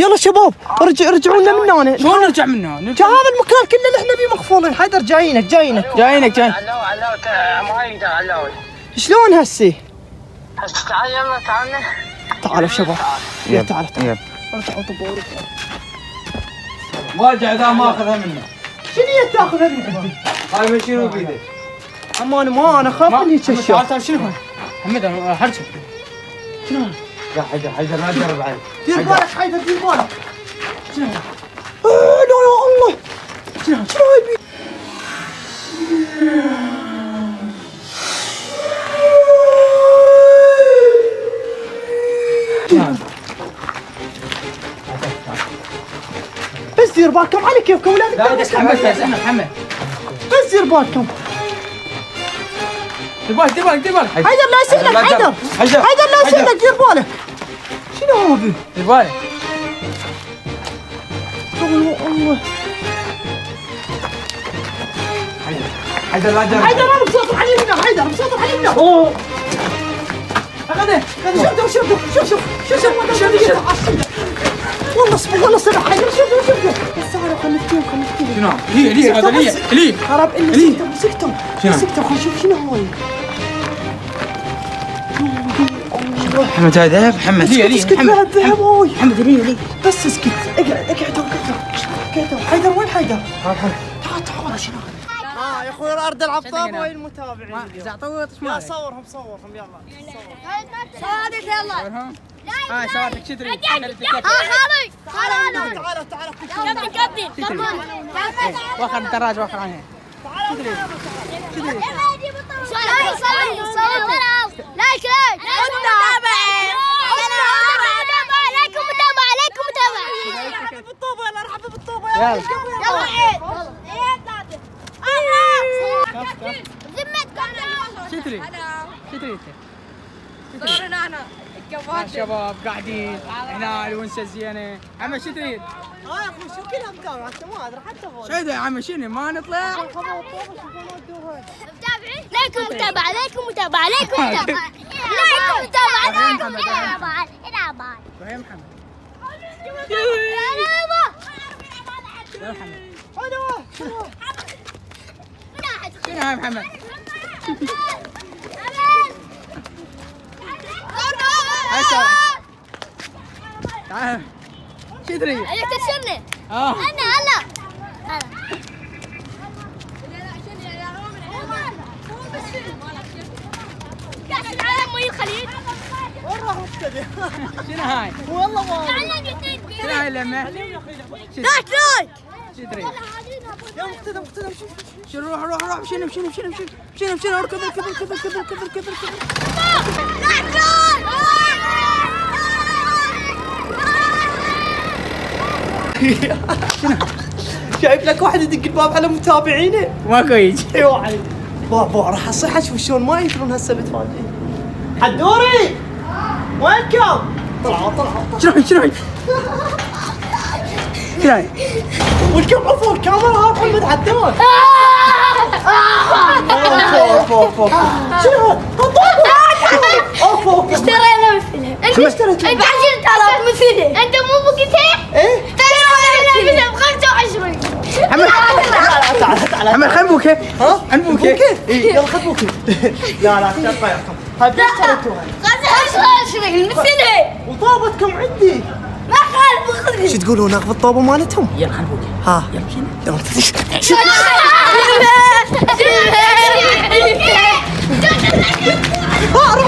يلا شباب رجعوا لنا من هنا. شلون نرجع من هنا؟ هذا المكان كله اللي احنا فيه مقفولين. حيدر جايينك علوي علوي. شلون هسه؟ هسه تعال يلا تعالنا. تعالوا شباب. يلا تعال. ارجعوا طبوا وارجع اذا ما اخذها منه. شنو تاخذها من عندي؟ هاي شنو بيده؟ امان ما انا خاف من هيك اشياء. تعال شنو هاي؟ محمد حرجه. شنو هاي؟ لا حيدر لا تجرب علي. دير بالك حيدر دير بالك. شنو هاي؟ لا يا الله. شنو هاي؟ بس دير بالكم على كيفكم ولاد. لا محمد بس دير بالكم. دير بالك حيدر لا يصير لك حيدر لا يصير لك. دير بالك. شنو هذا؟ دير بالك. الله حيدر لا تجرب. حيدر انا بسيطر علينا. حيدر بسيطر علينا. اوه اخذه شوف والله صدق حيدر. شوف بس تعالوا خلينا نفتيهم. شنو؟ ليه هذا ليه؟ خراب اللي مسكتهم خلينا نشوف شنو هاي. محمد هاي ذهب. محمد ليه محمد ذهب هاي. محمد ليه بس اسكت. اقعد. حيدر وين حيدر؟ تعال شنو يا اخوي ارض العب طابه وين المتابعين؟ اذا طوط ايش مالك؟ صورهم يلا. صادق يلا. هاي صورتك شو تريد؟ خالد تعال كابتن واخر الدراج واخر عنها. صور لايك عليكم بالطوبه. يلا ارحبوا بالطوبه. يلا شو تريد؟ الشباب قاعدين هنا الونسه الزينه. عمي شو تريد؟ يا اخوي شو كلها متابعه ما ادري حتى فوق. شو يا عمي شنو ما نطلع؟ ليكم متابعة وين محمد؟ يا محمد شنو هاي محمد؟ هاي صورك. تعال شو تريد؟ عليك ترسلني. اه انا هلا كاس العالم مي الخليج. وين راح مبتدئ؟ شنو هاي؟ والله ما شنو هاي اللمه؟ لايك شو تريد؟ يا مقتدم شو روح شنو اركض شايف لك واحد يدق الباب على متابعينه. ماكو يجي. اي واحد بابا راح اصيح اشوف شلون ما يدرون هسه بتفاجئين. حدوري وينكم؟ طلعوا شنو هاي؟ والكم عفوا الكاميرا ها محمد حدور. اوف شنو؟ اوف اشترينا مثله. انت اشتريت؟ ب 10,000 مثله. انت مو بقيتها؟ ايه اشترينا ب 25. تعال محمد خل بوكي. ها؟ عند بوكي. يلا خذ بوكي. لا تبقى يا اخي. هاي اشتريتوها. 25 مثله. وطابتكم عندي. ما خالف شو تقولون ناخذ الطابه مالتهم؟ يلا خل بوكي. ها يلا روح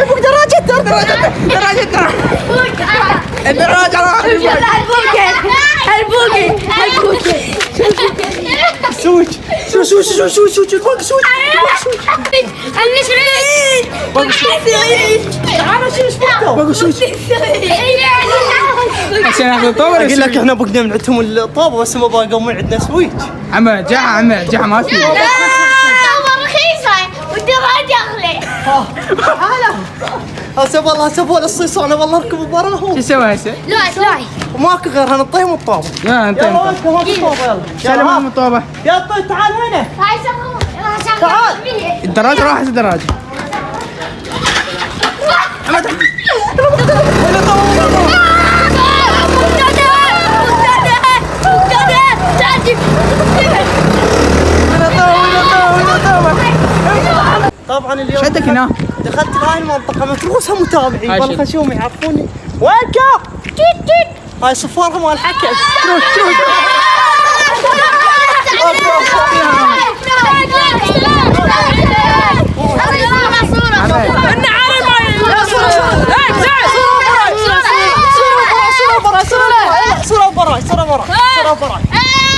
فوق دراجة سويج الباقي سويج تعالوا شو اسمه باقي سويج. عشان ناخذ الطابه. اقول لك احنا بقنا من عندهم الطابه بس ما باقوا من عندنا سويج. عمي جاع ما في. رخيصة والدراجة أغلى. تعال هسه والله الصيصانه والله اركب براهم. شو سوى هسه؟ لايك وماكو غير هنطيهم الطابه. يلا انت يلا انت ما بالطابه يلا سلام الطابه. يا طيب تعال هنا. هاي شغلة. تعال. الدراجه راحت الدراجه. هنا؟ دخلت لهاي المنطقة متروسها متابعين هاي والله شنو؟ خشوم يعرفوني. وينكم؟ هاي صفارهم مال حكي. تروح صورة برا.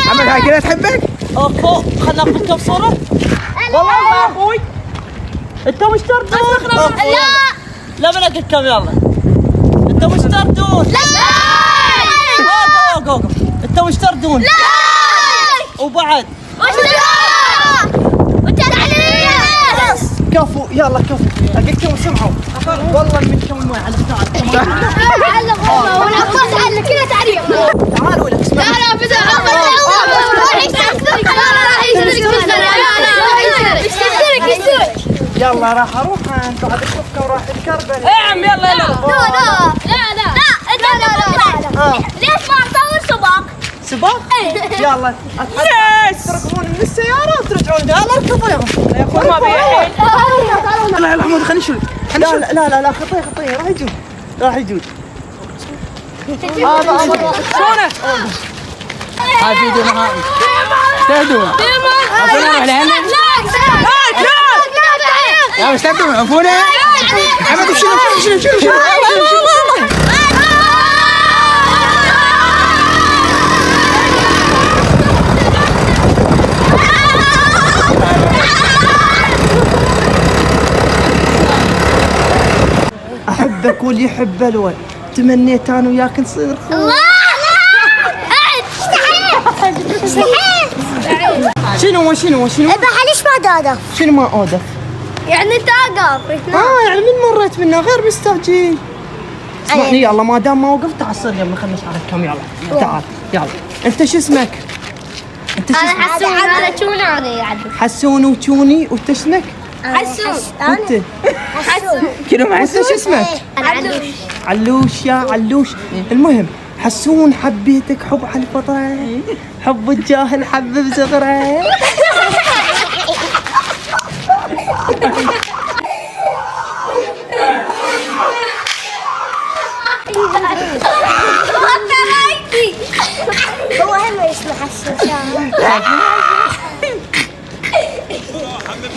محمد هاي كذا تحبك؟ اوكو خلنا ناخذ كم صورة. والله يا اخوي انت مش تردون. لا بلاقي كم يلا. انت مش تردون. اوقف انت مش تردون. وبعد كفو يلا كفو. لقيتكم سمعوا والله منكم الماء على البتاع. تعالوا لك اسمع. يلا راح اروح انت عاد اشوفكم راح الكربل. يا عم يلا ليش ما نصور سباق؟ سباق؟ يلا تركبون من السيارة وترجعون. يلا اركبوا يا اخوي. ما بيحل. لا محمود خلينا نشوف. لا خطيه راح يجون. هذا امر شلونه؟ هاي فيديو نهائي. تهدون. عفونا لهنا. يا مش تهدون عفونا. محمد شنو. احبك واللي يحب الولد. تمنيت انا وياك نصير الله شنو ليش ما دادف؟ شنو ما اودف؟ يعني توقف يعني من مريت منه غير مستعجل. اسمعني يلا ما دام ما وقفت تعال صير يلا خلينا نشارككم. يلا تعال يلا. انت شو اسمك؟ انا حسون يعني حسون وتوني. وانت اسمك؟ حسون انت حسون كلهم انت شو اسمك؟ علوش يا علوش. المهم حسون حبيتك حب على الفطرة. حب الجاهل حبب صغره. هو هم اسمه حسون.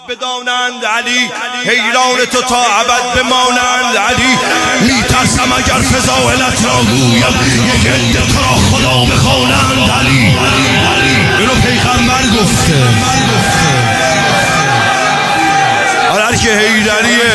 بدانند علی حیران تو تا ابد بمانند علی میترسم اگر فضائلت را گویم یک عده تو را خدا بخوانند علی. اینو پیغمبر گفته. هر که حیدریه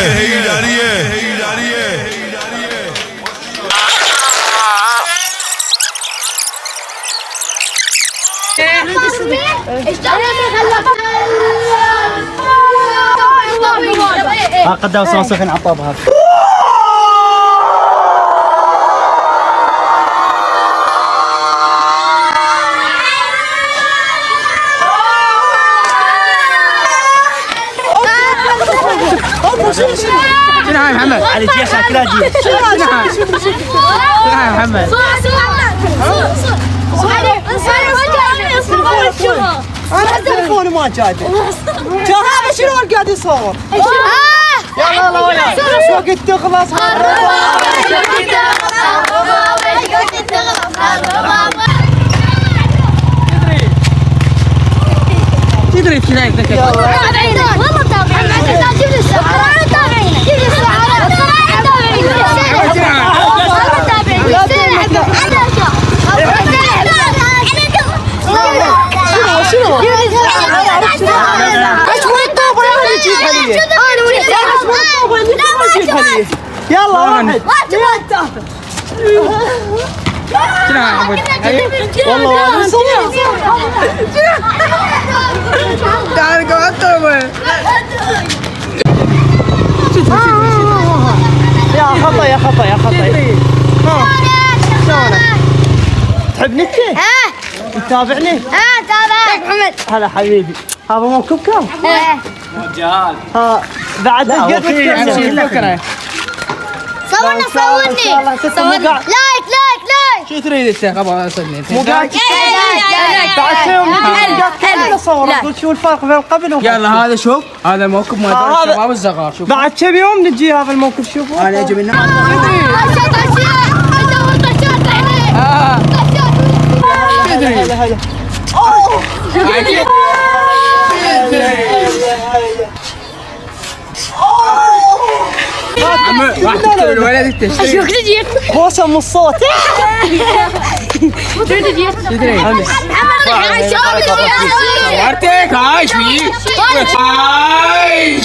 قدام صوصفين عطابها. شنو هاي محمد؟ علي جيش كذا جيش. شنو هاي محمد؟ انا تليفوني ما جاده. هذا شنو اللي قاعد يصور؟ يلا وياك شو وقت تخلص. تدري كذا يتذكر. والله تابعين. جيب لي السعر. تابعين. جيب لي السعر. شنو؟ ايش وين الطابة يا اللي تجيب هدية؟ يلا واحد شنو هاي محمود؟ والله والله صور. تعال قعدت طيب. يا خطا. شلونك؟ تحبني انت؟ تتابعني؟ تابعك محمد. هلا حبيبي. هذا موكب كم؟ رجال. بعد امشي صورني. صورني. لايك. شو تريد انت خبر صدني مو قاعد بعد شيء يوم نجي قاعد اصور اقول شو الفرق بين قبل وقبل. يلا هذا شوف هذا موكب مال الشباب الصغار شوف بعد كم يوم نجي هذا الموقف شوفوا. انا اجي منه هلا عمو راح تقتل الولد تشتري شو كذا خوسه من الصوت. تدري صورتك هاي شوي هاي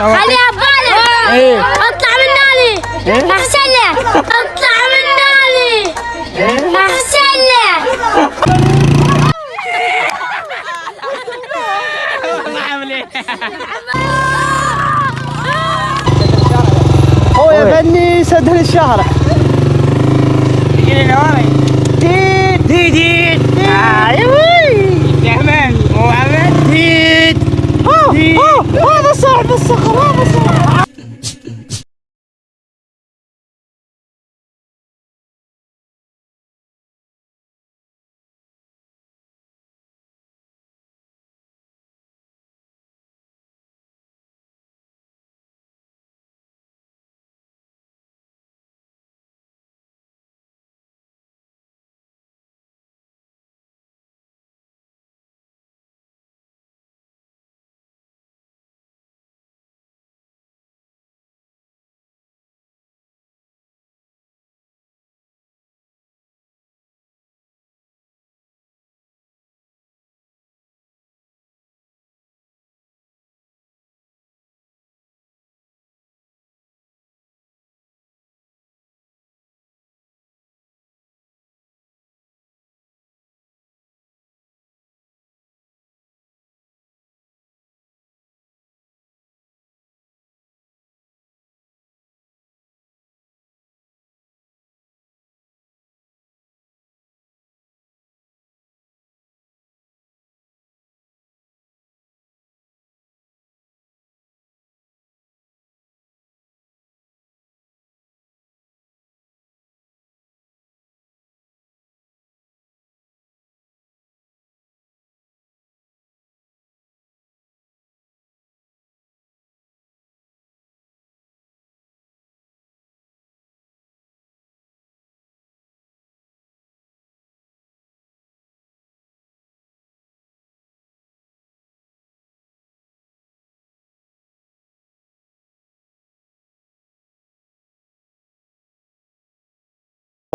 علي أبالي اطلع من نالي احسن لك اطلع من نالي احسن لك. هو يغني سدل الشهرة. يجيني نواري ديد ديد يحمل مو عمل ديد. هذا صعب الصخر هذا صعب.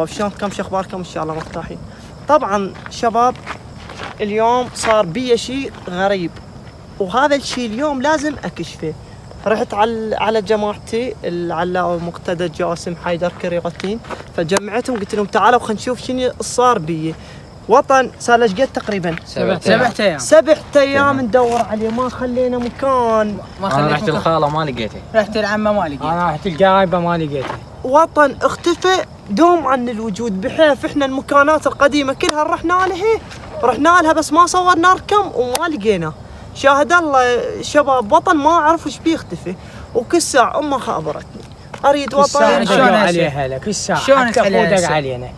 شلونكم شو اخباركم ان شاء الله مرتاحين. طبعا شباب اليوم صار بي شيء غريب وهذا الشيء اليوم لازم اكشفه. رحت على جماعتي العلاء ومقتدى جاسم حيدر كريغتين فجمعتهم قلت لهم تعالوا خلينا نشوف شنو صار بي. وطن صار له قد تقريبا 7 ايام ندور عليه ما خلينا مكان. انا رحت الخاله ما لقيته، رحت العمه ما لقيته، انا رحت القرايبه ما لقيته. وطن اختفى دوم عن الوجود بحيث احنا المكانات القديمه كلها رحنا لها بس ما صورنا رقم وما لقينا. شاهد الله شباب وطن ما اعرف ايش بيختفي وكل ساعه امه خابرتني اريد وطن. شلون عليها لك كل ساعه شلون تحلها علينا؟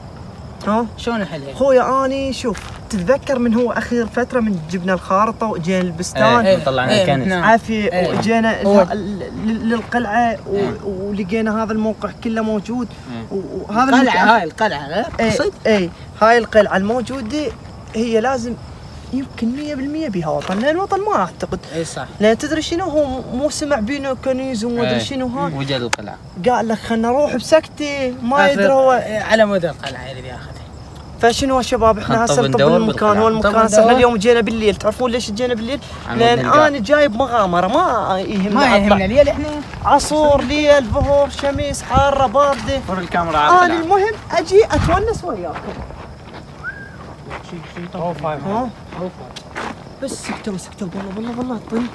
ها شلون نحلها؟ خويا اني شوف تتذكر من هو اخير فتره من جبنا الخارطه وجينا البستان طلعنا الكنز عافيه وجينا للقلعه ولقينا هذا الموقع كله موجود. وهذا هاي القلعه غير اي هاي القلعه الموجوده هي لازم يمكن 100% بها وطن لان الوطن ما اعتقد. اي صح. لان تدري شنو هو مو سمع بينا كنيز وما ادري شنو هاي وجد القلعه قال لك خلنا نروح بسكته ما يدري هو على مود القلعه اللي بياخذها. فشنو يا شباب احنا هسه نطب المكان هو المكان احنا اليوم جينا بالليل. تعرفون ليش جينا بالليل؟ لان انا جايب مغامره ما يهمنا الليل احنا عصور ليل ظهر شمس حاره بارده. فر الكاميرا على انا المهم اجي اتونس وياكم. ها بس سكتوا والله طيب.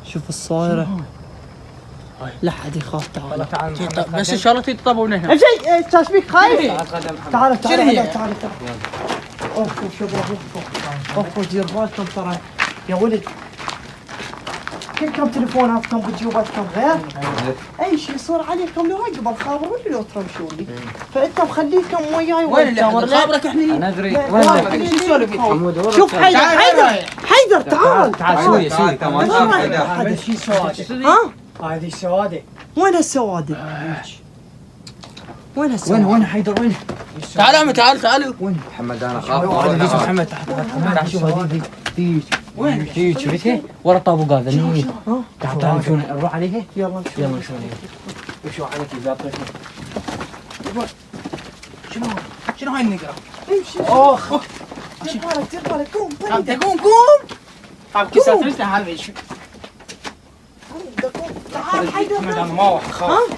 شوف الصايره لا حد يخاف. تعال بس ان شاء الله تطبون هنا. امشي ايش بيك خايف؟ تعال شنو هي؟ تعال اوف شباب اوف دير بالكم ترى يا ولد. كم تليفوناتكم بجيوباتكم غير؟ اي شيء يصير عليكم لو قبل خابروني لو ترمشوا لي، فانت مخليكم وياي وين اللي خابرك احنا؟ انا ادري لا، وين لا، ذاك؟ لا، سولف لا. شوف حيدر تعال تعال سوري سوري هذا شيء سواد. ها؟ هذه السوادة. وين السوادة؟ وين السوادة؟ وين حيدر وين؟ تعال عمي تعال محمد انا خاف. محمد تعال شوف هذه ذيك وين؟ ذيك شفتها؟ ورا الطابق هذا نيت. تعال شو نروح عليها؟ يلا نشوف. يلا نشوف. وشو عليك اذا طيب. شنو هاي النقرة؟ امشي. اخ دير بالك قوم قوم كيسات رجلنا هذا شو؟ تعال حيدر. انا ما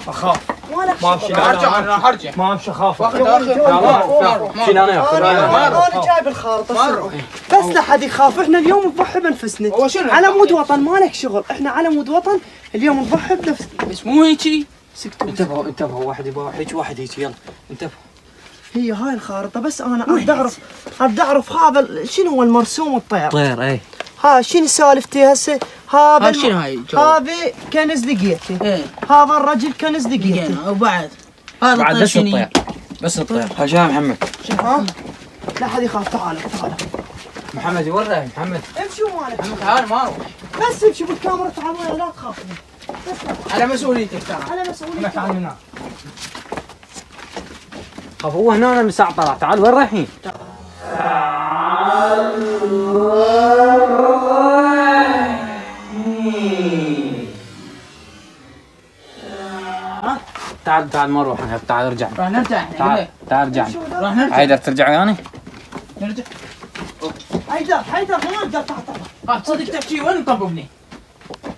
اخاف ما امشي راح ارجع ما امشي اخاف. واخذ اخر شيل انا ياخذ انا جايب الخارطة بس لا حد يخاف. احنا اليوم نضحي بانفسنا هو شنو؟ على مود وطن. مالك شغل، احنا على مود وطن اليوم نضحي بنفسنا. بس مو هيجي. انتبهوا واحد يبغى هيك واحد هيك يلا انتبهوا. هي هاي الخارطة بس انا ابدا اعرف هذا شنو هو المرسوم الطير. طير اي ها شنو سالفتي هسه؟ هذا شنو هاي؟ هذا كنز لقيته. ايه هذا الرجل كنز لقيته. وبعد هذا بعد الطير بس شنو؟ الطير بس الطير. هشام محمد ها لا حد يخاف. تعال محمد يورع محمد. امشوا مالك تعال ما اروح بس امشوا بالكاميرا. تعال ويا لا تخافوا بس على مسؤوليتك تعال على مسؤوليتك. تعال من هنا. خاف هو هنا من الساعة طلع. تعال وين رايحين؟ تعال ما نروح هناك. تعال ارجع. راح نرجع تعال ارجع. راح نرجع حيدر ترجع وياني؟ نرجع حيدر ما اقدر. تعال تصدق تحكي وين مطببني؟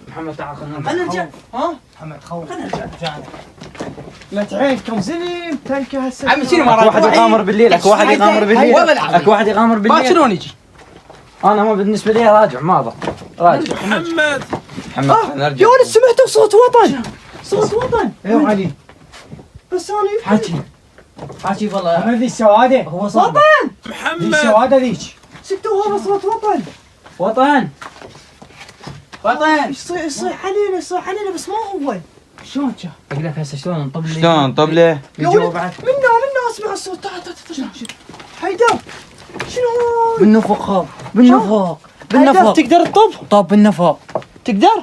محمد تعال خلينا نرجع محمد خوف. خلينا نرجع لا تعينكم زلم تنكه هسه. عمي شنو اكو واحد يغامر بالليل. اكو واحد يغامر بالليل. والله العظيم. اكو واحد يغامر بالليل. باكر نجي انا ما بالنسبة لي راجع ما ابغى. راجع محمد نرجع. يا ولد سمعتوا صوت وطن. صوت وطن. ايوه علي بس انا حاكي والله. محمد ذي السوادة هو صار وطن. ذي السوادة ذيك سكتوا هذا صوت وطن. وطن. يصيح علينا بس ما هو. شلون كان؟ اقول لك هسه شلون نطب لي. شلون طب له؟ يا ولد منا اسمع الصوت. تعال حيدر شنو بالنفق بالنفق حيدر تقدر تطب؟ طب بالنفق تقدر؟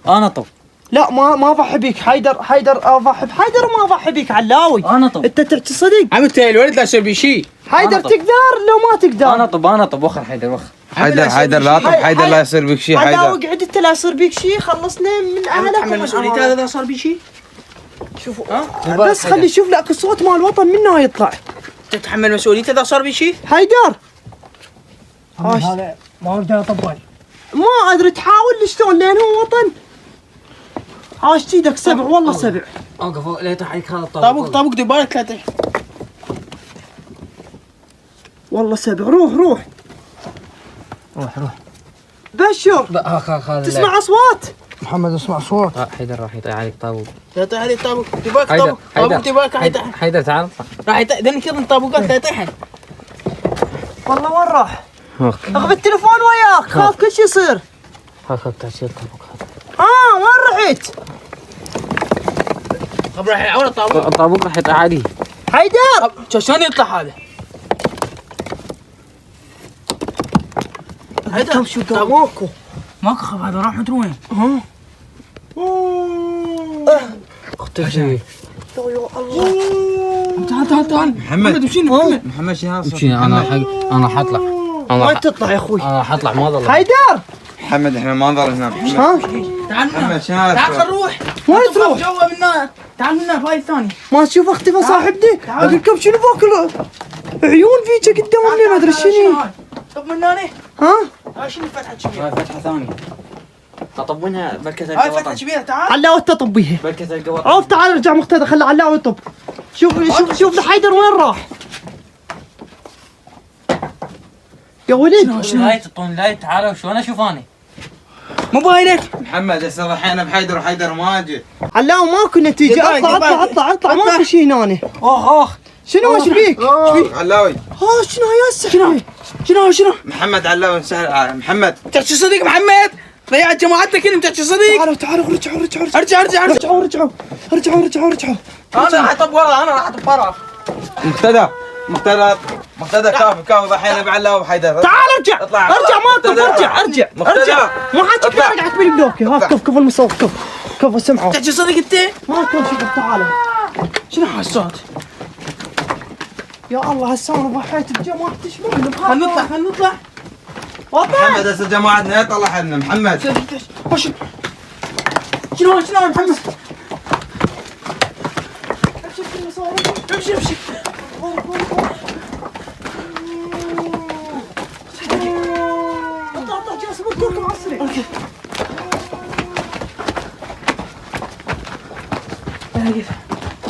انا طب. لا ما اضحي بيك حيدر اضحي بحيدر وما اضحي بيك علاوي. انا طب. انت تصدق؟ عمي الولد لا يصير بي شيء حيدر أنا طب. تقدر لو ما تقدر. انا طب وخر حيدر وخر. حيدر لا طب. حيدر لا يصير بك شيء. علاوي حيدر قعد انت لا يصير بيك شيء. خلصنا من تحمل اهلك. مسؤوليته هذا اذا صار بي شيء شوفوا بس خلي شوف لك الصوت مال الوطن منه يطلع. تتحمل مسؤوليته اذا صار بي شيء حيدر هذا ما اقدر اطبل. ما ادري تحاول شلون لان هو وطن. عاش ايدك سبع والله سبع. اوقف لا يطيح عليك هذا الطابق. طابق دبالك ثلاثة والله سبع. روح روح بشر تسمع اصوات. محمد اسمع صوت. حيدر راح يطيح عليك طابق. يطيح علي طابق دبالك حيدر طابق دبالك راح يطيح حيدر تعال راح يطيح ذن كذا طابقات لا يطيحن والله وين راح؟ اخذ التليفون وياك. خاف كل شيء يصير. خاف تعشيل الطابق هذا. وين رحت؟ طب راح يعور الطابق الطابق راح يطيح عليه. حيدر شلون يطلع هذا؟ هيدا شو ماكو ماكو خب هذا راح مدري وين اختفى. يا الله. تعال محمد مشينا محمد شنو هذا؟ مشينا انا حطلع. وين تطلع يا اخوي؟ انا حطلع ما ضل. حيدر محمد احنا ما نظل هنا. ها؟ تعال محمد منا شنو هذا؟ تعال خل نروح وين تروح؟ جوا منا تعال منا الفايل الثاني ما تشوف اختفى صاحبني؟ اقول لكم شنو باكل عيون فيك قدامي ما ادري شنو. طب من هنا ها؟ هاي شنو الفتحة كبيرة؟ هاي فتحة ثانية. اطب منها بركة هاي فتحة القوطن. كبيرة تعال علاوي تطب بيها. بركة القوطن. عوف تعال ارجع مقتدى خلي علاوي يطب. شوف حيدر وين راح؟ يا ولد لا تطون لا تعالوا شلون اشوف انا؟ مو باينك محمد هسه ضحينا بحيدر وحيدر ما جي. علاوي ماكو نتيجة. اطلع ماكو شيء هنا. اخ شنو ايش بيك؟ علاوي شنو هي السحبة؟ شنو؟ محمد علاوي سهل محمد تحكي صديق محمد؟ ضيعت جماعتك كلهم تحكي صديق؟ تعالوا رجعوا انا راح اطب ورا مقتدى كافي ضحينا بعلاوي وحيدر. تعال ارجع ارجع ما حد يقدر يقعد بالبلوكي. ها كف المصور كف سمعوا. تحكي صديق انت؟ ما تكون شيء. تعالوا. شنو هالصوت؟ يا الله هسه انا ضحيت بجماعة شمال. خلنا نطلع محمد هسه جماعتنا يطلع حدنا محمد. شنو يا محمد؟ امشي اطلع جالس بدوركم على السريع. اوكي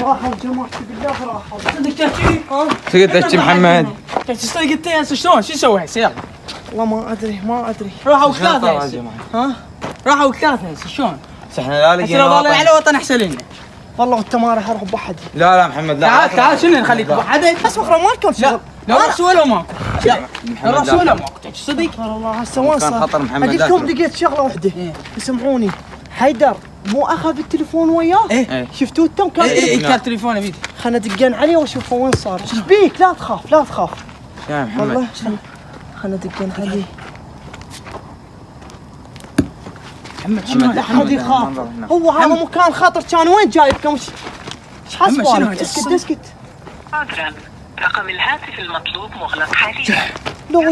راحوا جماعتي بالله راحوا. صدق تحكي؟ تقدر تحكي محمد. تحكي صديق انت هسه شلون؟ شو نسوي هسه؟ يلا والله ما ادري. راحوا ثلاثة هسه. راحوا ثلاثة هسه شلون؟ احنا لا هسه لو ضلوا على وطن احسن لنا. والله انت ما راح اروح بحدي. لا محمد لا. تعال شنو نخليك بحدي؟ بس بكره ما لكم شغل. لا رأس ولا ماكو. لا رأس ولا ماكو. تحكي صديق؟ والله هسه وين كان صار؟ خطر محمد. اقول لكم لقيت شغله واحده. اسمعوني. حيدر مو اخذ التليفون وياه؟ ايه شفتوه التم كان كان تليفونه بيدي. خلنا دقن عليه واشوفه وين صار. ايش بيك؟ لا تخاف. يا محمد والله خلنا دقن عليه. محمد شنو لا حد يخاف. هو هذا مكان خطر. كان وين جايبكم؟ ايش حسبالك؟ اسكت. عذرا رقم الهاتف المطلوب مغلق حاليا. لا يا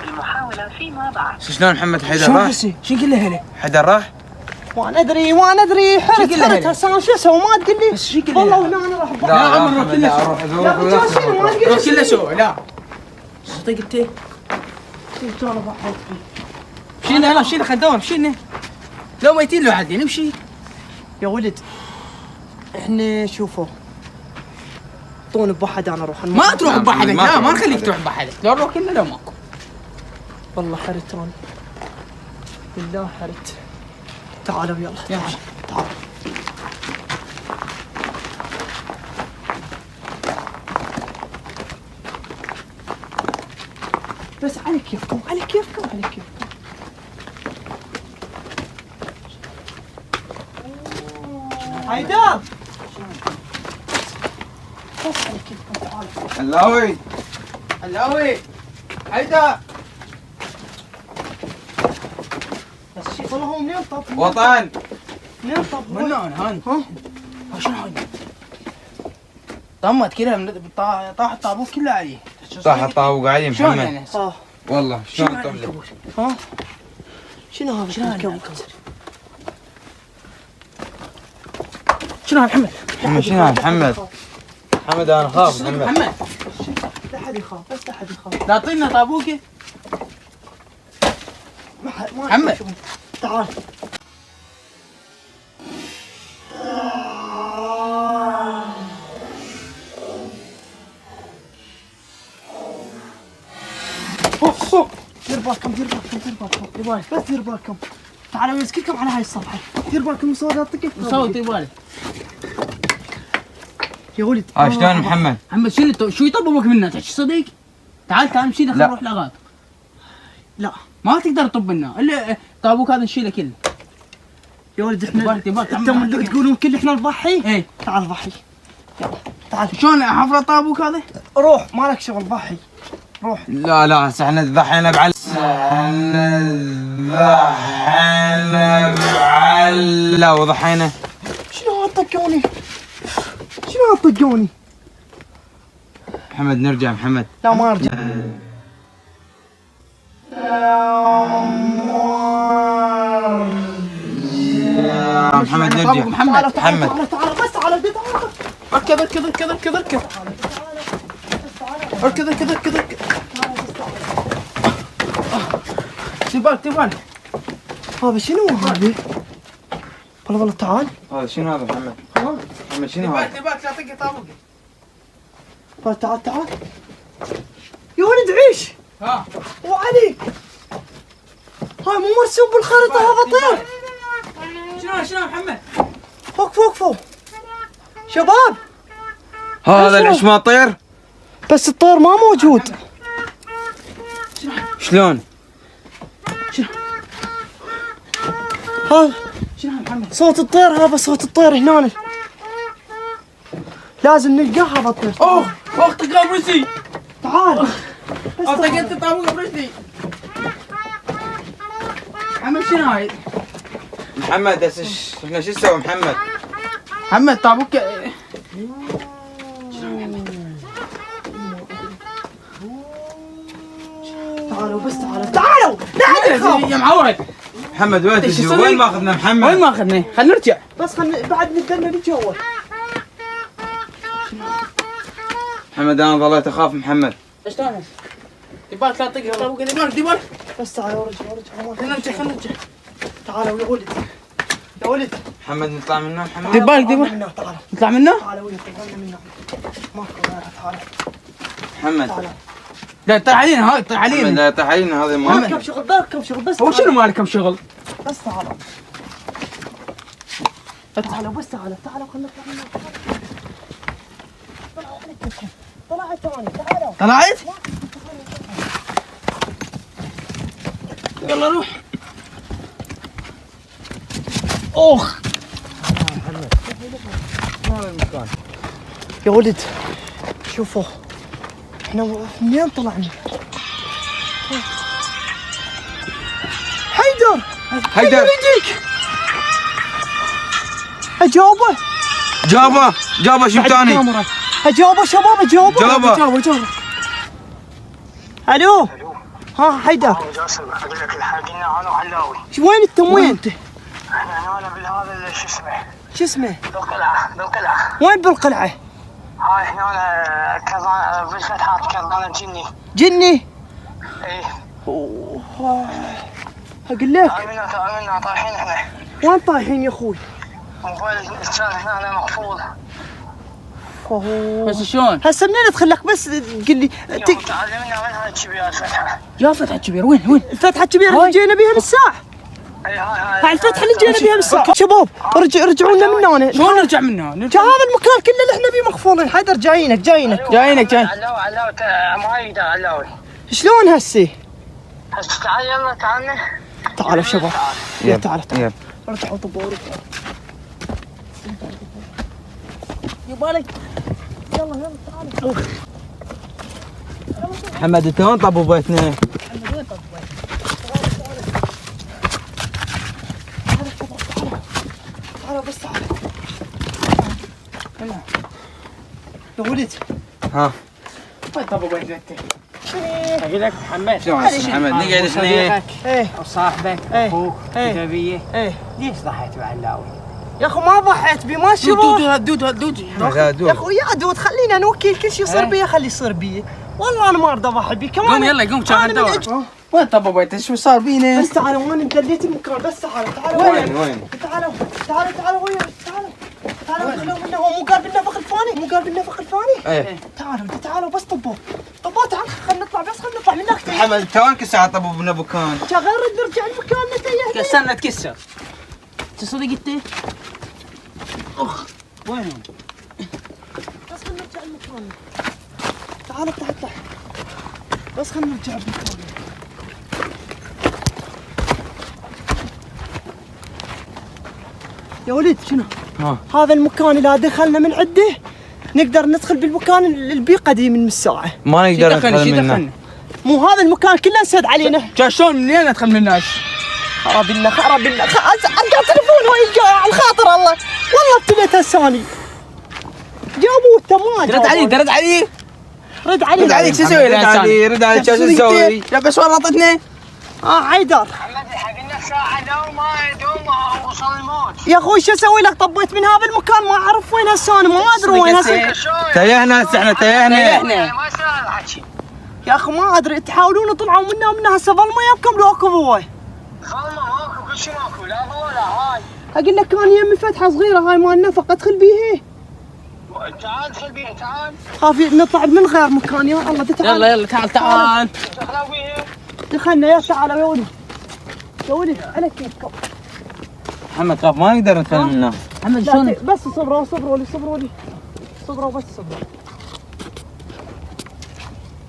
المحاولة فيما بعد. شلون محمد حيدر شو راح؟ حسي؟ شو قل له هلا؟ حيدر راح؟ وانا ادري حرت هسه انا شو اسوي؟ ما تقول لي. بس شو قل له؟ والله هنا انا راح لا عمر روح كله لا بجاسين ما تقول روح كله سوى لا صدق انت انا ضحيت فيه. مشينا خلينا ندور مشينا لو ميتين لو عادي نمشي. يا ولد احنا شوفوا طون بواحد انا اروح. ما تروح بحدك لا ما نخليك تروح بحدك. لو نروح كلنا لو ماكو. والله حرت انا بالله حرت. تعالوا يلا تعالوا. بس على كيفكم. حيدر بس على كيفكم. تعالوا علاوي حيدر بس شوف والله هم منين طب وطن منو هان شنو هاي طمت كلها طاح الطابوق كله عليه. طاح الطاووق علي شلون محمد. يعني؟ والله شلون طلع؟ ها شنو هذا الكوكب؟ شنو محمد؟ شنو محمد؟ محمد انا خاف محمد. لا حد يخاف. بس لا حد يخاف. لا اعطينا طابوقه محمد. تعال دير بالكم بس دير بالكم. تعالوا يسكتكم على هاي الصفحة. دير بالكم صور الطقة. صوت يبالي يا ولد. شلون محمد؟ محمد شو يطببك منا تحكي صديق؟ تعال مشينا خلينا نروح لغات. لا ما تقدر تطب لنا الا طابوك هذا نشيله كله. يا ولد احنا تبارك انتم تقولون كل احنا نضحي؟ ايه تعال ضحي. يلا تعال. شلون حفره الطابوك هذا؟ روح مالك شغل ضحي. روح. لا هسه احنا ضحينا بعل لا وضحينا. شنو هالطقوني؟ محمد نرجع محمد. لا ما ارجع. محمد نرجع. محمد تعال بس تعال. اركض تبال هذا شنو هذا؟ والله تعال. هذا شنو هذا محمد؟ محمد شنو هذا؟ تبال تعطيك طابوق. تعال يا ولد عيش. ها وعلي هاي مو مرسوم بالخريطة. هذا طير. شنو محمد؟ وقفوا شباب. هذا العشماء طير. بس الطير ما موجود. شلون؟ هذا شنو محمد؟ صوت الطير، هذا صوت الطير هنا. لازم نلقاه هذا الطير. وقت قبرتي. تعال. طقت طابوق برجلي. محمد شنو هاي؟ محمد احنا شو نسوي محمد؟ محمد طابوق تعالوا بس تعالوا لا حد يخاف. يا معود. محمد وين تجي؟ وين ما اخذنا محمد؟ وين ما اخذناه؟ خلينا نرجع. بس بعد نقدرنا نتجول. محمد انا ظليت اخاف محمد. شلون؟ يبالك لا تطق طابوق يبالك. بس تعالوا ارجع. خلينا نرجع. تعالوا يا ولد. يا ولد. محمد نطلع منه محمد. ديبالك تعالوا. نطلع منه؟ تعالوا ويا طلعنا منه. ماكو غيره. تعالوا. محمد لا طلع علينا هاي طلع محمد علينا. لا تحيينا هذا ما بالكم شغل بالكم شغل بس. هو شنو مالكم شغل؟ بس تعالوا. تعالوا بس تعالوا خلنا نطلع منه. طلعت ثاني. تعالوا. طلعت؟ يلا روح. اخ يا ولد شوفوا احنا منين طلعنا؟ حيدر يجيك. اجاوبه جابه شو ثاني؟ اجاوبه شباب اجاوبه. جابه الو ها حيدر جاسم اقول لك الحاقنا انا وعلاوي. وين انتم وين انت؟ احنا هنا بالهذا شو اسمه؟ شو اسمه؟ بالقلعه. وين بالقلعه؟ هاي هنا كذا بالفتحات كذا جني؟ ايه اقول لك امنا طايحين احنا. وين طايحين يا اخوي؟ موبايل كان هنا مقفول. بس شلون؟ هسه منين ادخل لك بس قل لي تعلمنا وين هاي الكبيره الفتحه. يا فتحة كبير وين؟ الفتحه الكبيره اللي جينا بيها من الساعه. اي هاي الفتحه اللي جينا بيها من الساعه. شباب رجعوا لنا من هنا. شلون نرجع منها؟ هذا المكان كله اللي احنا بيه مقفولين. حيدر جايينك جاي. علاوي ما يقدر علاوي. شلون هسه؟ هسه تعال يلا تعالنا. تعالوا شباب يا تعال يلا. ارجعوا طبوا ورجعوا. يبالك يلا تعالوا. محمد انت وين طبوا بيتنا؟ تعالوا بس تعالوا. يا ولد ها وين طبوا بيتك؟ اقول لك محمد شلون محمد نقعد احنا ايه وصاحبك إيه. اخوك إيه. كتابيه ايه ليش ضحيت بعلاوي؟ يا اخو ما ضحيت بي ما شباب. دود يا اخو يا دود خلينا نوكل كل شيء يصير بيه خلي يصير بيه. والله انا ما ارضى اضحي بيه كمان. قوم يلا قوم شغل دور. وين طبوا بيتك؟ شو صار بينا؟ بس تعالوا وين دليت المكان. بس تعالوا وين؟ تعالوا ويا تعالوا خلوهم منه. هو مو قال بالنفق الفاني. ايه تعالوا بس طبوا تعال خلينا نطلع بس خلينا نطلع من هناك. محمد انت وين كل ساعه طبوا بنا بكان؟ شغل رد نرجع لمكاننا تيه. كسرنا تكسر. تصدق انت؟ اخ وينهم؟ بس خلينا نرجع لمكاننا. تعال تحت بس خلينا نرجع لمكاننا. يا ولد شنو؟ هذا المكان إذا دخلنا من عده نقدر ندخل بالمكان اللي بيه قديم من الساعة. ما نقدر ندخل منه. مو هذا المكان كله انسد علينا. شلون منين ادخل من الناس؟ خرب الله ارجع تليفون ويلقى على الخاطر الله. والله ابتديت هالثاني. جابوه انت ما رد علي رد علي شو اسوي له؟ رد علي شو اسوي؟ لا بس ورطتنا. حيدر محمد حقنا ساعه لو ما يدوم وصل الموت. يا اخوي شو اسوي لك؟ طبيت من هذا المكان ما اعرف وين هالثاني ما ادري وين هسه. تيهنا هسه احنا تيهنا. ما يصير هذا الحكي. يا اخي ما ادري تحاولون تطلعوا منا هسه ظلمه يمكم لو اكو ضوء. ظلمه ماكو كل شيء ماكو لا ضوء لا هاي. اقول لك كان يمي فتحه صغيره هاي مال نفق ادخل بيها. تعال ادخل بيها تعال. خاف نطلع من غير مكان يا الله. تعال يلا تعال. دخلوا بيها. دخلنا يا تعالوا يا ولد على كيفكم. محمد خاف ما نقدر ندخل منه. محمد شلون؟ بس صبروا لي بس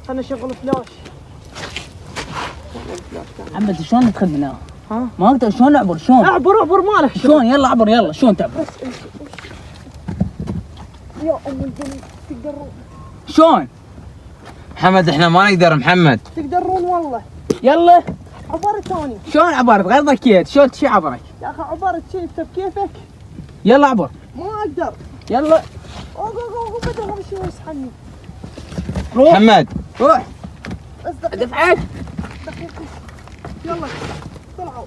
خلنا نشغل فلاش. محمد شلون ندخل من هنا؟ ها؟ ما اقدر شلون اعبر شلون؟ اعبر مالك. شلون يلا عبر يلا شلون تعبر؟ يا ام الدنيا تقدرون شلون؟ محمد احنا ما نقدر محمد. تقدرون والله. يلا عبر ثاني. شلون عبرت غير ضكيت شلون شي عبرك؟ يا اخي عبرت شيء بكيفك. يلا عبر ما اقدر. يلا اوه بدل هذا الشيء يسحني. محمد روح اصدق دفعك دقيقة. يلا طلعوا.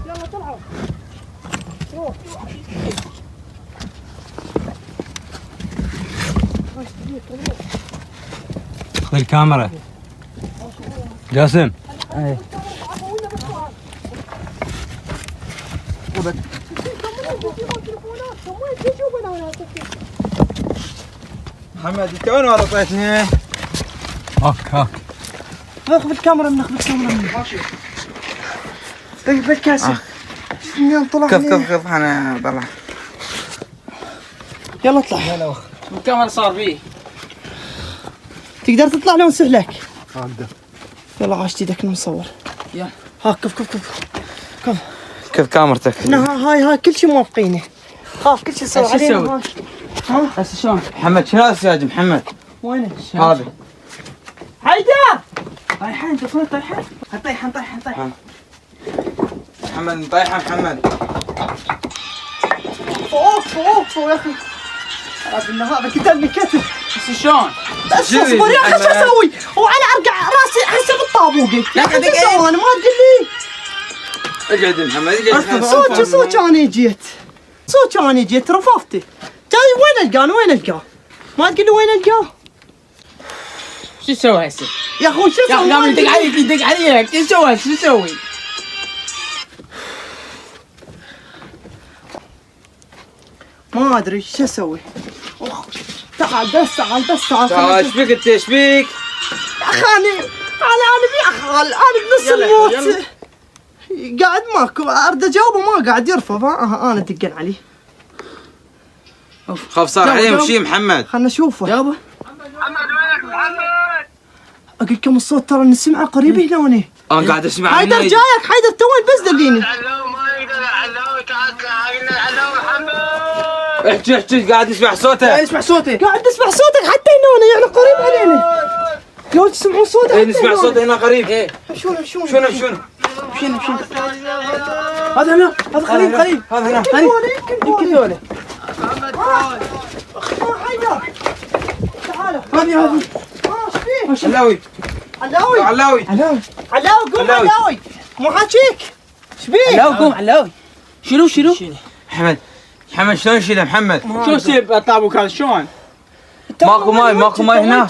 يلا طلعوا. روح. خذ الكاميرا. جاسم. اي محمد انت وين ورطيتني؟ هاك ناخذ الكاميرا ناخذ الكاميرا مني. طيب بالكاسة. طلع كيف انا طلع. يلا اطلع. الكاميرا صار فيه تقدر تطلع لو نسهلك. اقدر. يلا عاشت ايدك نصور. يلا. ها كف كيف كاميرتك؟ احنا هاي كل شيء موافقينه. خاف كل شيء يصير ايش علينا. تسوي؟ ها هسه شلون؟ محمد شنو السياج محمد؟ وينه؟ هذا حيدر طيحان انت صرت طيحان. طيحان محمد نطيحه محمد. اوف يا اخي. هذا كتبني كتف. هسه شلون؟ بس اصبر يا اخي شو اسوي؟ وعلى ارقع راسي حسب الطابوقي. لا، شو دقيقة. اسوي انا ما تقول لي. اقعد محمد اقعد. صوت انا جيت رففتي. جاي وين القاه؟ ما تقول لي وين القاه؟ شو تسوي هسه؟ يا اخوي شو يا اسوي؟ اخي قام يدق عليك شو تسوي؟ ما ادري شو اسوي. تعال بس ايش بيك انت ايش بيك؟ يا اخي انا يا خال انا بنص الموت. قاعد ماكو ارد اجاوبه ما قاعد يرفض. انا دقن عليه. خاف صار عليه مشي محمد. خلنا نشوفه. يابا محمد وينك محمد؟ اقول لكم الصوت ترى نسمعه قريب هنا. انا قاعد اسمع حيدر جايك حيدر تو وين بس دليني. علو ما يقدر علو تعال علو محمد. احكي قاعد نسمع صوته. اسمع صوتي قاعد نسمع صوتك حتى هنا يعني قريب علينا. لو تسمعون صوته ايه نسمع صوته هنا قريب. ايه شنو شنو هذا هنا هذا قريب هذا هنا يمكن ذولا. حيدر تعال هذه ايش فيه؟ علاوي علاوي قوم علاوي مو حاكيك. ايش بيه؟ علاوي قوم علاوي شنو محمد شلون نشيله محمد؟ شو سيب الطابوق هذا شلون؟ ماكو ماي هنا.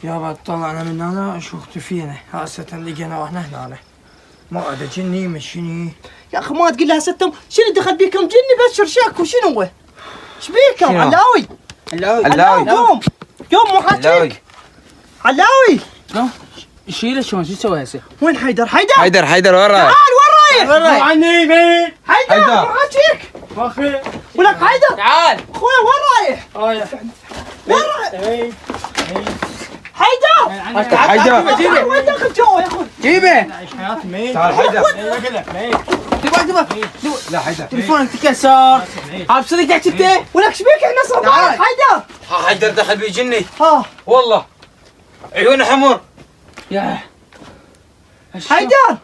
يابا طلعنا من هنا شو اختفينا هسه لقينا احنا هنا. ما ادري جني مشيني. يا اخي ما تقول لها ستم شنو دخل بيكم جني بس شرشاك وشنو هو؟ ايش بيكم؟ شنو؟ علاوي قوم مو حاكيك. علاوي شيله شلون شو تسوي هسه؟ وين حيدر حيدر وين رايح؟ تعال وين رايح؟ عني مين؟ حيدر مو حاكيك. اخي ولك حيدر تعال اخويا وين رايح؟ وين رايح؟ حيدر وين داخل جوا يا اخوي؟ جيبه عيش حياتي مين؟ تعال حيدر. تبغى لا حيدر تليفونك تكسر هاب صدق تحكي انت ولك ايش بيك احنا صوب تعال. حيدر حيدر دخل بي جني ها والله عيونه حمر. يا حيدر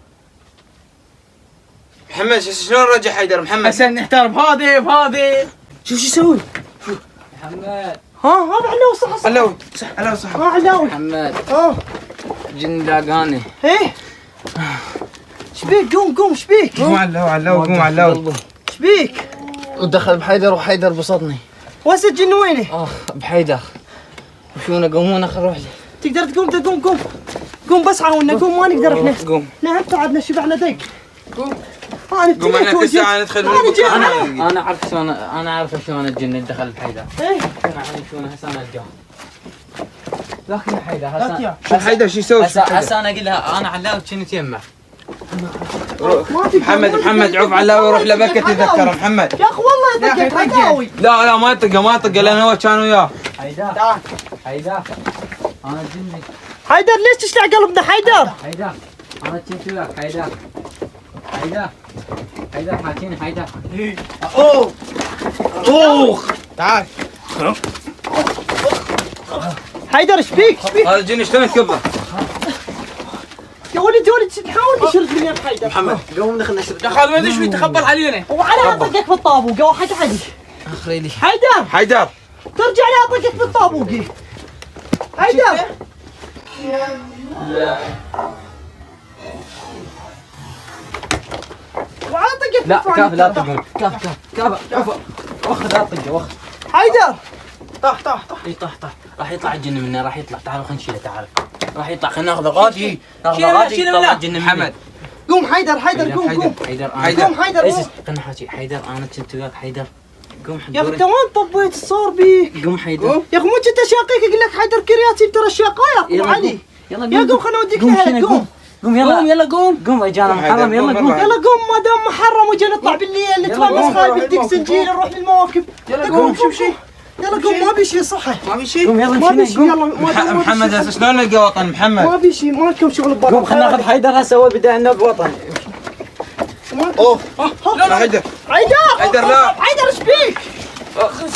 محمد شلون رجع حيدر محمد؟ هسه نحتار بهذه شوف شو يسوي محمد ها هذا علاوي صح علاوي صح علاوي محمد ها جن لاقاني ايه ايش بيك قوم ايش بيك؟ قوم علاوي ايش بيك؟ ودخل بحيدر وحيدر بسطني وين الجن وينه؟ بحيدر وشونا قومونا خل نروح له تقدر تقوم قوم بس عاونا قوم ما نقدر احنا قوم نعم تعبنا شبعنا دق قوم قوم احنا كل ساعة ندخل من انا عارف شلون الجن دخل بحيدر ايه انا عارف شلون هسه انا الجو لكن يا حيدر حيدر شو يسوي؟ هسه انا اقول لها انا علاوي كنت يمه محمد عوف علاوي روح لبكة تتذكره محمد. يا اخي والله دقيت علاوي. لا ما يطقه لان هو كان وياه. حيدر انا جني حيدر ليش تشلع قلبنا حيدر؟ حيدر انا كنت وياك حيدر. حيدر حاكيني حيدر. اوخ تعال. حيدر ايش فيك؟ هذا الجن شلون تكبر؟ يا ولد تحاول تشرد من يد حيدر. محمد قوم خلنا نشرد. يا خالد ما ادري ايش تخبل علينا. وعلى طقك في الطابوق واحد عادي. اخري حيدر ترجع لها طقك في الطابوق. حيدر وعلى طقك لا كاف لا تطقون. كاف واخذ لا تطقه واخذ. حيدر طاح اي طاح راح يطلع الجن منه راح يطلع. تعالوا خلينا نشيله تعال. راح يطلع خلينا ناخذه غادي. شيله يطلع الجن منه. محمد قوم حيدر قوم حيدر قوم خلنا حاجي حيدر انا كنت وياك حيدر. قوم يا اخي انت وين طبيت صار بيك؟ قوم حيدر. يا اخي مو كنت اشاقيك اقول لك حيدر كرياتين ترى الشاقايا يا ابو علي. يا قوم خلنا اوديك لها قوم. قوم يلا قوم اجانا محرم يلا قوم. يلا قوم ما دام محرم وجا نطلع بالليل نتونس خايف بدك سنجيل نروح للمواكب. يلا قوم شوف يلا قوم ما بي شيء صحة. ما في شيء. قوم يلا ما بي شيء يلا محمد هسه شلون نلقى وطن محمد؟ ما بي شيء ما لكم شغل ببرا. قوم خلنا ناخذ حيدر هسه هو بدا عندنا بوطن. اوه لا حيدر لا حيدر ايش بيك؟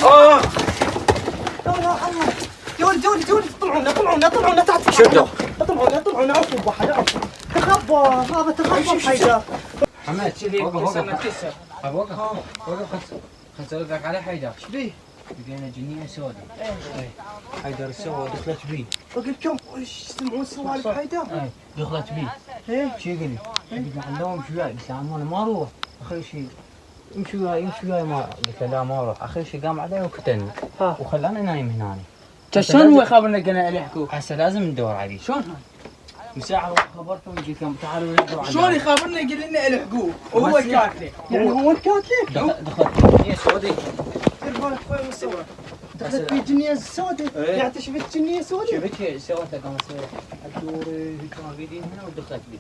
اوه يا ولد طلعونا تحت. شدوا. طلعونا عفوا بواحد عفوا. تخبر هذا تخبر حيدر. محمد وقف خل اسولف لك على حيدر. ايش بيه؟ لقينا جنيه سوداء. حيدر السوا دخلت بيه. قلت لكم ايش تسمعون سوالف حيدر؟ دخلت بيه. ايه شي قلي؟ قلت له علوم شوي بس انا ما اروح. اخر شيء يمشي وياي ما قلت له لا ما اروح. اخر شيء قام علي وقتلني وخلاني نايم هنا. شلون هو يخابرنا قلنا اللي يحكوا؟ هسه لازم ندور عليه. شلون هاي؟ مساعة خبرتهم جيت لهم تعالوا ندور عليه. شلون يخابرنا يقول لنا الحقوه وهو الكاتله؟ يعني هو الكاتب؟ دخلت جنيه سوداء. دير بالك وين مسوي؟ دخلت في جنيه سوداء. يعني شفت جنيه سوداء؟ شفت شيء سويته قام اسوي الدور هيك ما بيدين هنا ودخلت بيه.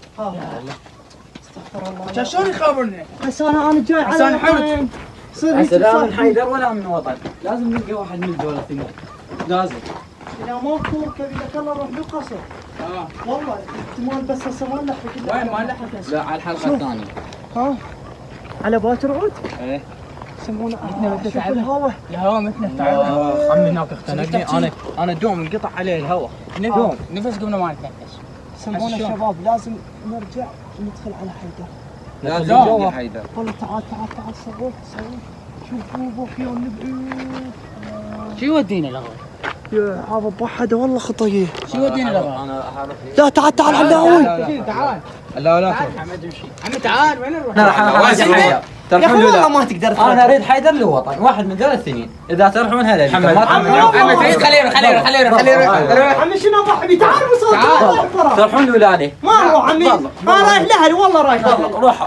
استغفر الله. شلون يخابرنا؟ بس انا جاي على حسن حمد. هسه لا من حيدر ولا من وطن. لازم نلقى واحد من دول الاثنين. لازم. اذا ما كوكب اذا كان نروح للقصر. والله احتمال بس هسه ما نلحق. وين ما لحق هسه؟ لا على الحلقة الثانية. ها على بات رعود؟ ايه. يسمونه شوف الهواء. الهواء مثلنا تعال. عمي هناك اختنقني انا دوم انقطع عليه الهواء. دوم نفس قبل ما نتنفس. يسمونه شباب لازم نرجع ندخل على حيدر. لازم نجاوب. حيدر. والله تعال سوي شوفوا ابوك يوم نبعد. شو يودينا الهواء؟ يا هذا بوحده والله خطيه. شو يودينا الهواء؟ انا لا تعال علاوي. تعال. لا حمد امشي. عمي تعال وين نروح؟ لا راح حيدر. يا اخي والله ما تقدر انا اريد حيدر للوطن واحد من ذول الاثنين اذا تروحون هلا محمد خليه عمي شنو ابو حبيبي تعال بصوت. تروحون لولاده ما اروح عمي انا رايح لاهلي والله رايح.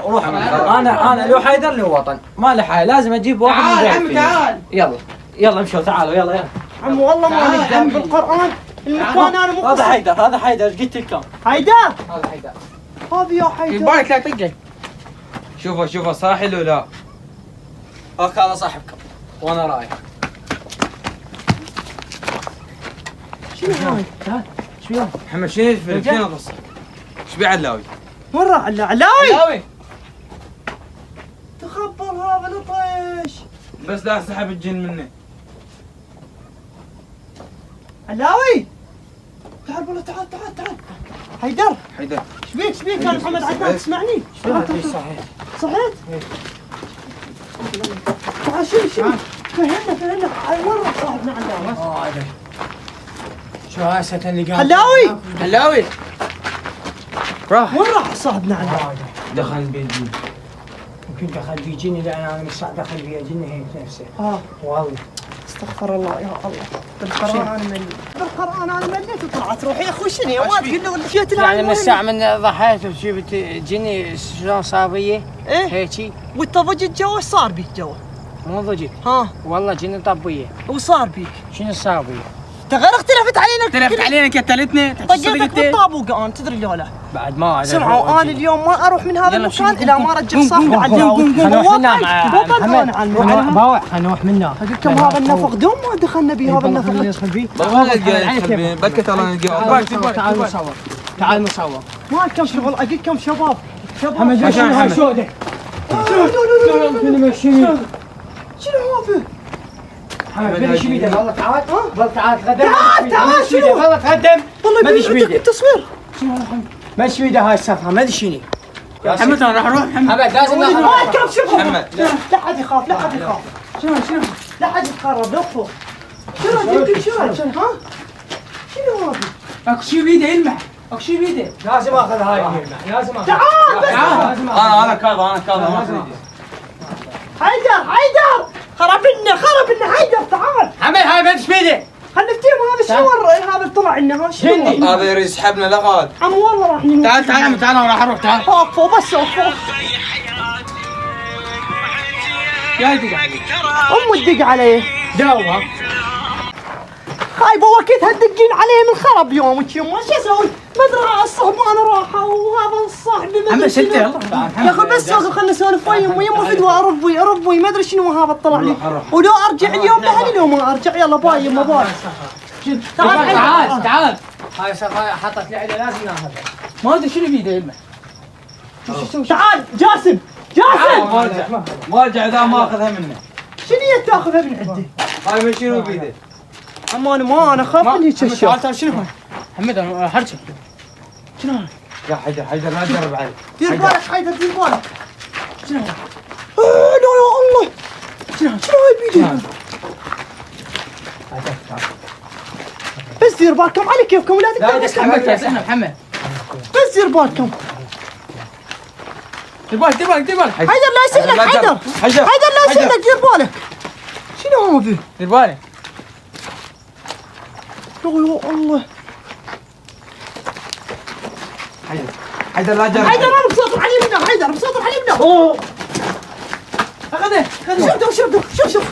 روح انا لو حيدر للوطن ما له حاجه لازم اجيب واحد من ذول عمي تعال. يلا امشوا تعالوا يلا عمي والله ما نقدر بالقران المكان انا مو هذا حيدر ايش قلت لكم حيدر هذا حيدر هذا يا حيدر بالك لا طقه. شوفه صاحي لو لا هاك هذا صاحبكم وانا رايح شنو هاي؟ شو محمد شنو الفيلم شنو القصه ايش بيه علاوي وين راح علاوي؟ علاوي تخبر هذا لطيش. بس لا سحب الجن منه. علاوي تعال والله تعال حيدر حيدر ايش بيك يا محمد عدنان تسمعني؟ صحيح صحيت؟ تعال شوف فهمنا وين راح صاحبنا علاوي؟ شو هسه اللي قاعد علاوي علاوي وين راح صاحبنا علاوي؟ دخل بيجي يمكن دخل بيجيني لان انا مش دخل بيجيني هيك نفسه. والله استغفر الله يا الله. بالقرآن انا مليت وطلعت روحي يا اخوي شنو ما تقول له لفيت يعني من الساعه من ضحيت وشفت جيني شلون صابيه ايه هيجي وانت ضجت جوا ايش صار بيك جوا؟ مو ضجت ها والله جيني طبيه. وصار بيك؟ شنو صابيه؟ غير اختلفت علينا اختلفت علينا كتلتنا طقيتك بالطابوق انا تدري لو لا بعد ما سمعوا انا اليوم ما اروح من هذا المكان الى ما ارجع صاحبي على خلينا نروح منا محمد باوع خلينا نروح منا كم هذا النفق دوم ما دخلنا به هذا النفق ندخل فيه بكت ترى تعال نصور ما كم شغل اقول كم شباب محمد مشيني هاي سودة مشيني شنو هذا؟ مدش بيدك والله تعال والله تعال تقدم تعال شنو؟ والله تقدم والله مدش بيدك بيدك التصوير مدش بيدك هاي الصفحة مدشيني محمد انا راح اروح محمد لازم ما كم شغل محمد. لا حد يخاف لا حد يخاف شنو لا حد يتقرب لفوا شنو جبت شنو ها؟ شنو هذا؟ اكو شيء بيده يلمح اكو شيء بيده لازم اخذ هاي لازم اخذ تعال انا كذا حيدر خربنا حيدر تعال محمد هاي مدش بيدك خلنا نفتهم هذا الشور هذا طلع لنا شنو هذا يريد يسحبنا لغاد عم والله راح نموت تعال عمي تعال انا راح اروح تعال اوقفوا بس اوقفوا يا دقيقة تدق عليه داوها خايبه وقت هتدقين عليه من خرب يومك يما شو اسوي؟ ما ادري الصحبان راحوا وهذا الصاحب ما محمد ادري ست شنو. يلا يا اخي بس خلنا نسولف ويا يما فدوى ربوي ما ادري شنو هذا طلع لي ولو ارجع اليوم لهني لو ما ارجع يلا باي يما باي تعال هاي حطت لي عيله لازم ناخذها ما ادري شنو بيده يلمح تعال جاسم راجع اذا ما اخذها منه شنو تاخذها من عندي؟ هاي من شنو بيده امان ما انا خاف من هيك اشياء تعال شنو هاي محمد انا حرجك شنو هذا؟ يا حيدر لا تجرب علي دير بالك حيدر دير بالك شنو هذا؟ لا يا الله شنو هاي بيدي؟ بس دير بالكم على كيفكم ولا تقدروا محمد بس دير بالكم دير بالك حيدر لا يسألك حيدر لا يسألك دير بالك شنو هذا؟ دير بالك يا الله حيدر لا تجرب حيدر انا بسيطر علي منه حيدر بسيطر علي منه اوه اخذه شوف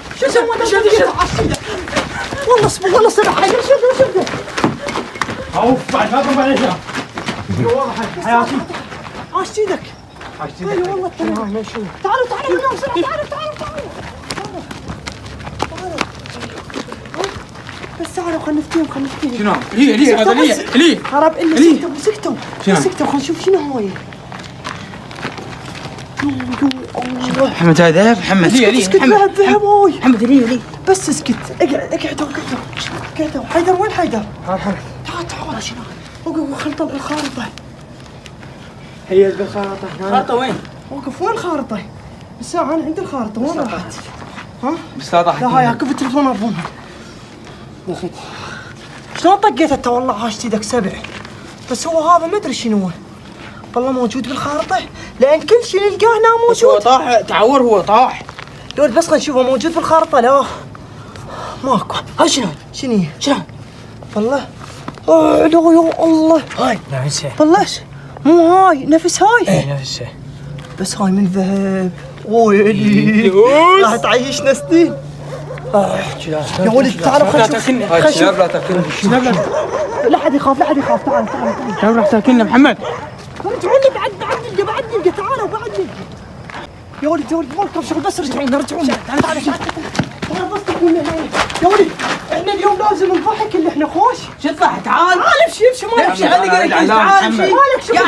والله صبح حيدر شوف اوف بعد ما طلع عليك حياتي عاش ايدك اي والله تعالوا اليوم سرعه تعالوا بس تعالوا خلنا نفتيهم شنو ليه هذا ليه خرب الا سكتوا خلنا نشوف شنو هاي الله محمد هاي ذهب محمد اسكت ذهب هاي محمد ليه بس اسكت اقعدوا حيدر وين حيدر؟ تعال شنو وقف خلنا نطلع الخارطة هي الخارطة خارطة وين؟ وقف وين الخارطة؟ الساعة أنا عندي الخارطة وين راحت؟ ها؟ بس لا طاحت لا هاي عقب التليفون أرضونها دخلت شلون طقيت انت والله عاشت ايدك سبع بس هو هذا ما ادري شنو هو والله موجود بالخارطة لأن كل شيء نلقاه هنا موجود هو طاح تعور هو طاح دول بس خلينا نشوفه موجود بالخارطة لا ماكو هاي شنو والله لا يا الله هاي نفسها والله مو هاي نفس هاي ايه نفسها بس هاي من ذهب ويلي راح تعيشنا سنين يا ولد تعالوا خلينا نشوف هاي الشباب لا تاكلنا لا حد يخاف تعال الشباب راح تاكلنا محمد رجعوا لي بعد نلقى تعالوا بعد نلقى يا ولد مالكم شغل بس رجعوا تعال بس تقول يا ولد احنا اليوم لازم نضحك اللي احنا خوش شو تضحك تعال امشي مالك شيء تعال مالك شغل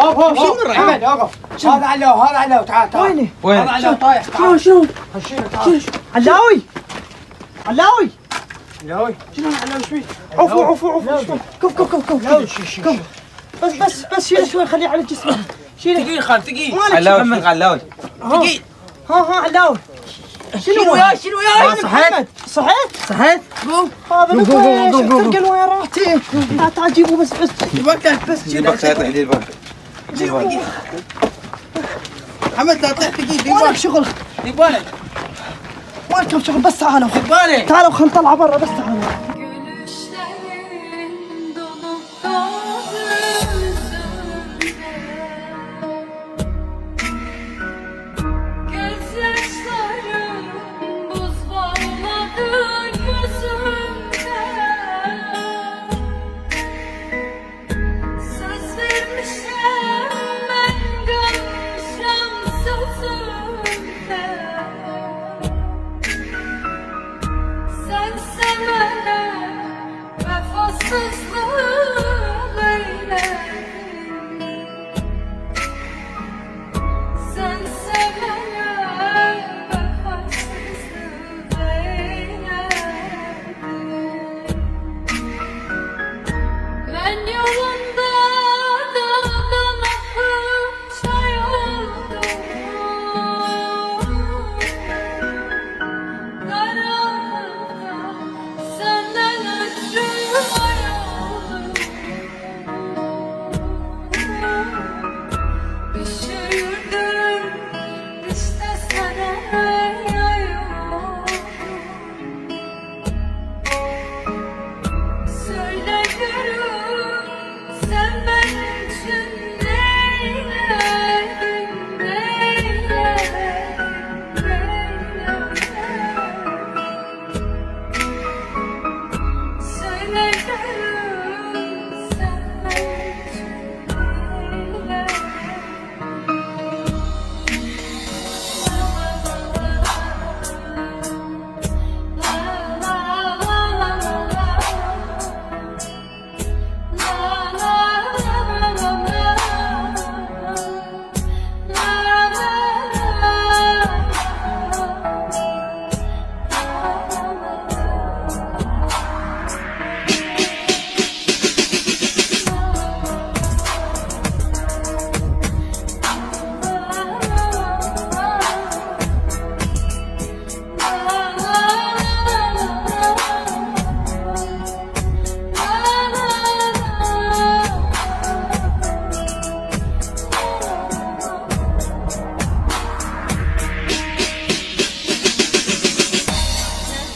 اوقف محمد اوقف هذا علو تعال وين هذا علو طايح شنو علاوي شنو علو شوي عفو كف بس شيله شوي خليه على جسمه شيله ثقيل مالك علاوي ثقيل ها علاوي شنو وياي صحيت قوم هذا ليش تلقى الويرات تعال جيبوا بس دير بالك محمد لا تطيح ثقيل مالك شغل دير بالك مالكم شغل بس تعالوا دير بالك خلينا نطلع برا بس تعالوا